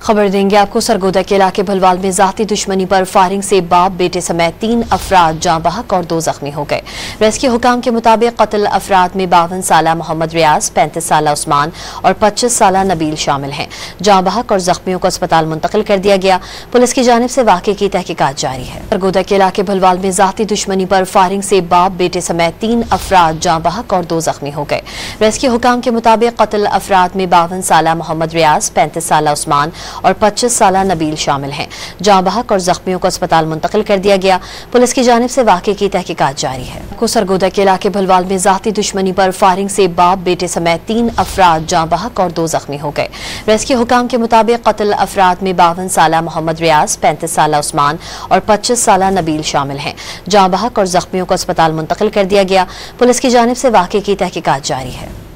खबर देंगे आपको। सरगोदा के इलाके भलवाल में जाती दुश्मनी पर फायरिंग से बाप बेटे समेत 3 अफराद जाँ बहक और 2 जख्मी हो गए। रेस्क्यू हुकाम के मुताबिक कत्ल अफराद में 52 साला मोहम्मद रियाज, 35 साला उस्मान और 25 साला नबील शामिल हैं। जाँ बहक और जख्मियों को अस्पताल मुंतकिल कर दिया गया। पुलिस की जानिब से वाक़े की तहकीकात जारी है। सरगोदा के इलाके भलवाल में जाती दुश्मनी पर फायरिंग से बाप बेटे समेत 3 अफराद जाँ बहक और 2 जख्मी हो गए। रेस्क्यू हुकाम के मुताबिक कत्ल अफराद में 52 साला मोहम्मद रियाज, 35 साला उस्मान और 25 साला नबील शामिल हैं। जाँ बहक और जख्मियों को अस्पताल मुंतकिल कर दिया गया। पुलिस की जानिब से वाक़े की तहकीकात जारी है। सरगोदा के इलाके भलवाल में जाती दुश्मनी पर फायरिंग से बाप बेटे समेत 3 अफराद जाँ बहक और 2 जख्मी हो गए। रेस्क्यू हुकाम के मुताबिक कत्ल अफराद में 52 साला मोहम्मद रियाज, 35 साला उस्मान और 25 साला नबील शामिल हैं। जाँ बहक और जख्मियों को अस्पताल मुंतकिल कर दिया गया। पुलिस की जानिब से वाक़े की तहकीकात जारी है।